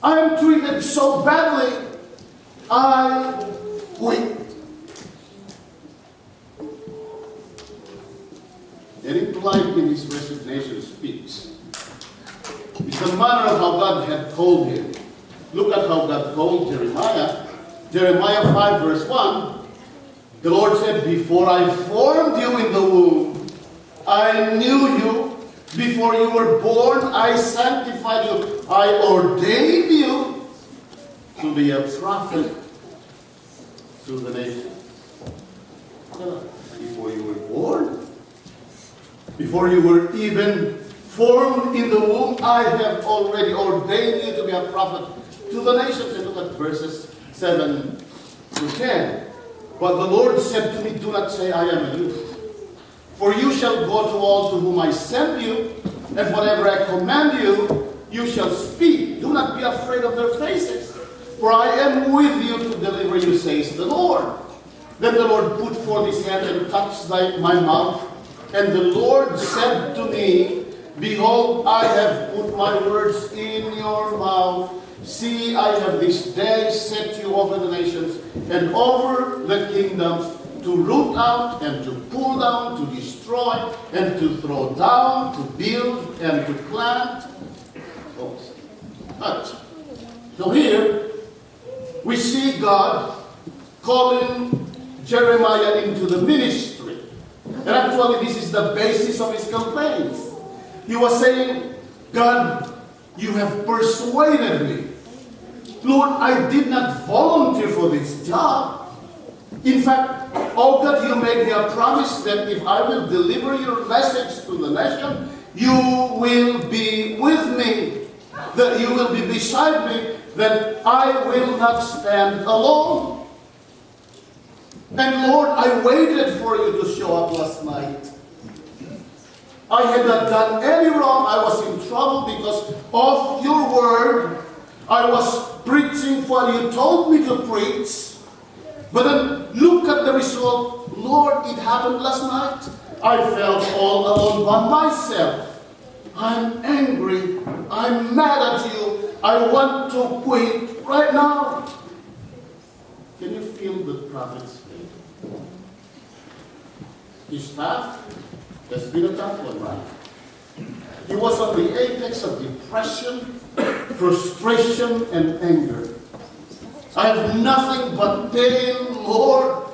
I am treated so badly, I quit. And implied in his resignation speaks is the manner of how God had told him. Look at how God told Jeremiah. Jeremiah 5 verse 1. The Lord said, before I formed you in the womb, I knew you. Before you were born, I sanctified you. I ordained you to be a prophet to the nations. Before you were born, before you were even formed in the womb, I have already ordained you to be a prophet to the nations. And look at verses 7 to 10. But the Lord said to me, do not say I am a youth. For you shall go to all to whom I send you, and whatever I command you, you shall speak. Do not be afraid of their faces, for I am with you to deliver you, says the Lord. Then the Lord put forth his hand and touched my mouth. And the Lord said to me, behold, I have put my words in your mouth. See, I have this day set you over the nations and over the kingdoms, to root out and to pull down, to destroy and to throw down, to build and to plant. So here we see God calling Jeremiah into the ministry. And actually this is the basis of his complaints. He was saying, God, you have persuaded me. Lord, I did not volunteer for this job. In fact, oh God, you made me a promise that if I will deliver your message to the nation, you will be with me, that you will be beside me, that I will not stand alone. And Lord, I waited for you to show up last night. I had not done any wrong. I was in trouble because of your word. I was preaching what you told me to preach. But then look at the result. Lord, it happened last night. I felt all alone by myself. I'm angry. I'm mad at you. I want to quit right now. Can you feel the prophet's faith? His path has been a tough one, right? He was on the apex of depression, frustration, and anger. I have nothing but pain, Lord.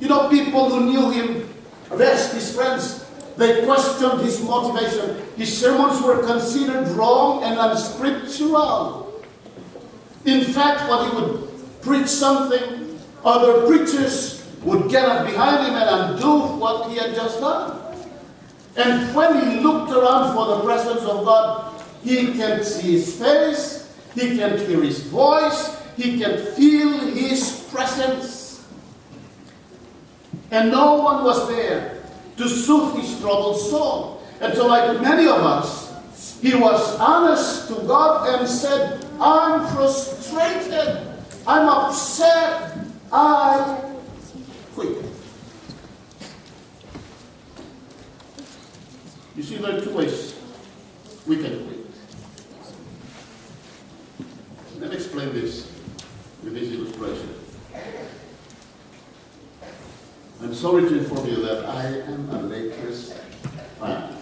You know, people who knew him best, his friends, they questioned his motivation. His sermons were considered wrong and unscriptural. In fact, when he would preach something, other preachers would get up behind him and undo what he had just done. And when he looked around for the presence of God, he can't see his face, he can't hear his voice, he can feel his presence. And no one was there to soothe his troubled soul. And so like many of us, he was honest to God and said, I'm frustrated, I'm upset, I quit. You see, there are two ways we can quit. Let me explain this with this illustration. I'm sorry to inform you that I am a Lakers fan.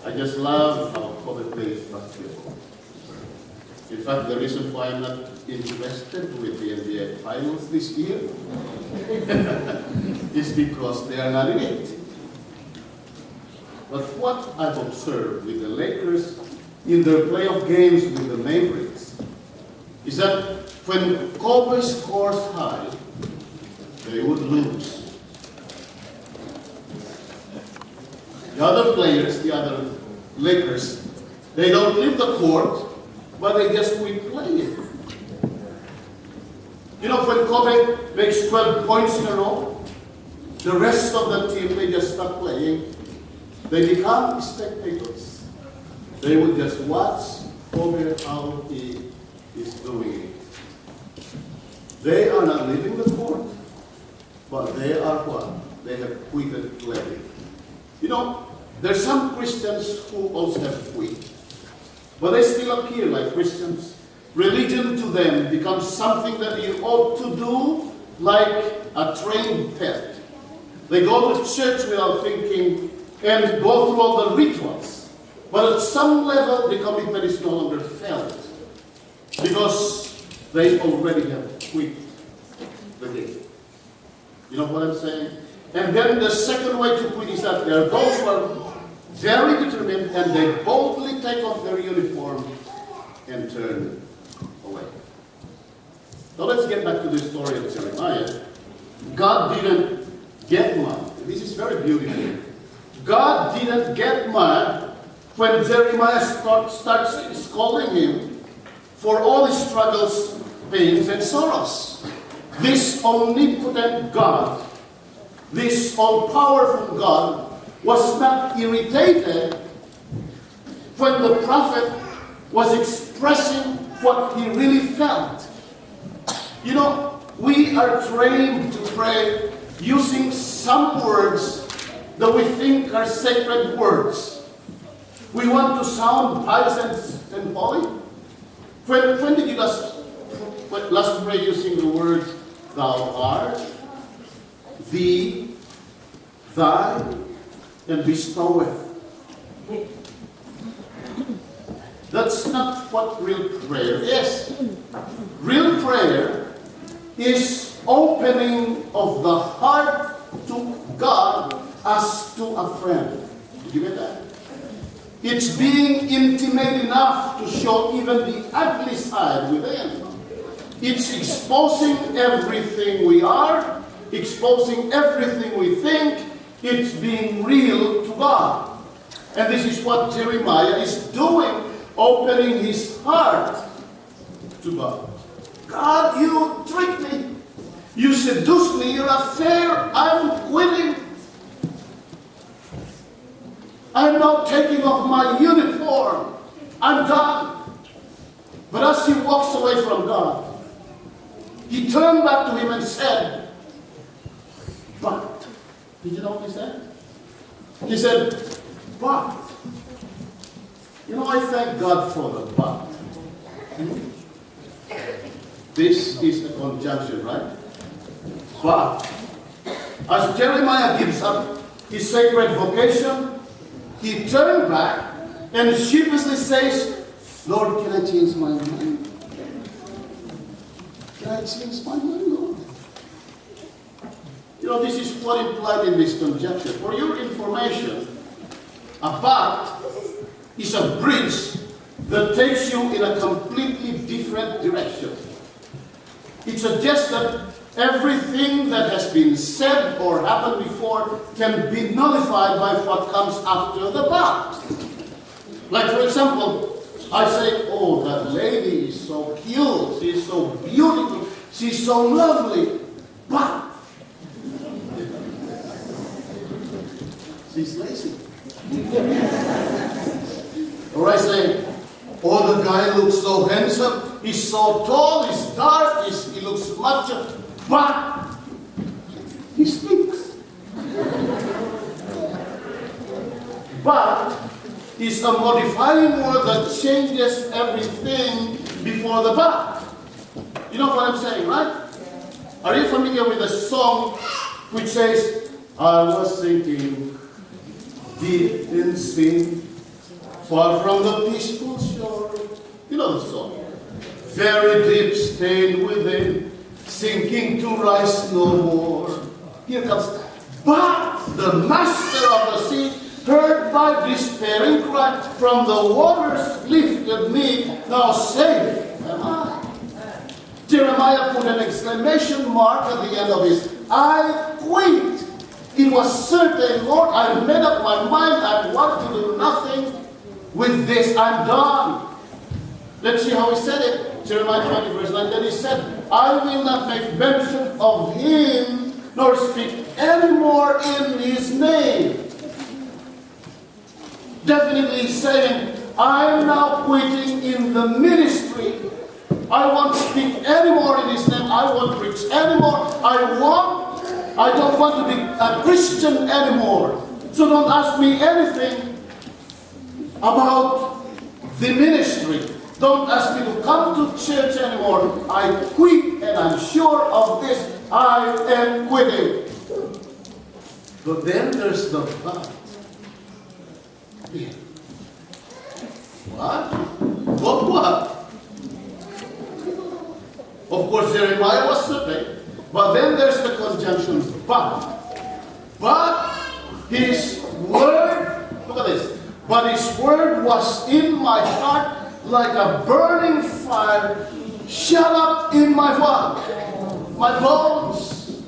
I just love how Kobe plays basketball. In fact, the reason why I'm not interested with the NBA Finals this year is because they are not in it. But what I've observed with the Lakers in their playoff games with the Mavericks is that when Kobe scores high, they would lose. The other players, the other Lakers, they don't leave the court, but they just quit playing. You know, when Kobe makes 12 points in a row, the rest of the team, they just stop playing. They become spectators. They would just watch Kobe how he is doing it. They are not leaving the court, but they are what? They have quitted playing. You know, there are some Christians who also have quit. but they still appear like Christians. Religion to them becomes something that you ought to do like a trained pet. They go to church without thinking and go through all the rituals. But at some level, the commitment is no longer felt because they already have quit the game. You know what I'm saying? And then the second way to quit is that there are those who are very determined and they boldly take off their uniform and turn away. Now let's get back to the story of Jeremiah. God didn't get mad. This is very beautiful. God didn't get mad when Jeremiah starts scolding him for all his struggles, pains, and sorrows. This omnipotent God, this all-powerful God, was not irritated when the prophet was expressing what he really felt. You know, we are trained to pray using some words that we think are sacred words. We want to sound pious and holy. When did you last pray using the words thou art, thee, thy, and bestoweth? That's not what real prayer is. Real prayer is opening of the heart to God as to a friend. Did you get that? It's being intimate enough to show even the ugly side within. It's exposing everything we are, exposing everything we think. It's being real to God. And this is what Jeremiah is doing, opening his heart to God. God, you tricked me. You seduced me. You're a fair. I'm quitting. I'm now taking off my uniform. I'm done. But as he walks away from God, he turned back to him and said, but. Did you know what he said? He said, but. You know, I thank God for the but. This is the conjunction, right? But. As Jeremiah gives up his sacred vocation, he turned back and sheepishly says, Lord, can I change my mind? Can I change my mind, Lord? You know, this is what implied in this conjunction. For your information, a but is a bridge that takes you in a completely different direction. It suggests that everything that has been said or happened before can be nullified by what comes after the but. Like, for example, I say, oh, that lady is so cute, she's so beautiful, she's so lovely, but she's lazy. Or I say, oh, the guy looks so handsome, he's so tall, he's dark, he looks macho, but he speaks. But is a modifying word that changes everything before the but. You know what I'm saying, right? Are you familiar with the song which says, I was sinking deep in sin, far from the peaceful shore? You know the song. Very deep, stained within, sinking to rise no more. Here comes, but the master of the sea, heard my despairing cry, from the waters lifted me, now safe am I. Jeremiah put an exclamation mark at the end of his, I quit. It was certain, Lord, I made up my mind, I want to do nothing with this, I'm done. Let's see how he said it. Jeremiah 20 verse 9, then he said, I will not make mention of him, nor speak anymore in his name. Definitely he's saying, I'm now quitting in the ministry. I won't speak anymore in his name. I won't preach anymore. I don't want to be a Christian anymore. So don't ask me anything about the ministry. Don't ask me to come to church anymore. I quit, and I'm sure of this. I am quitting. But then there's the but. Yeah. What? What? Of course, Jeremiah was certain. But then there's the conjunction but his word, look at this. But his word was in my heart like a burning fire, shut up in my what? My bones.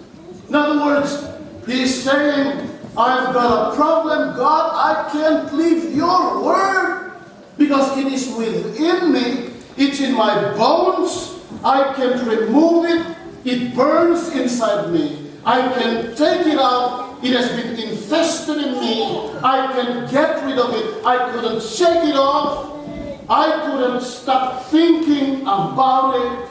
In other words, he's saying, I've got a problem, God, I can't leave your word because it is within me, it's in my bones, I can't remove it, it burns inside me. I can take it out, it has been infested in me, I can get rid of it, I couldn't shake it off, I couldn't stop thinking about it.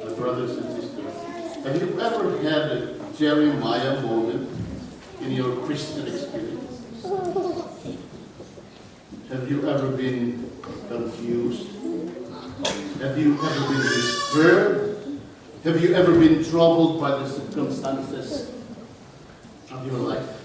My brothers and sisters, have you ever had a Jeremiah moment in your Christian experience? Have you ever been confused? Have you ever been disturbed? Have you ever been troubled by the circumstances of your life?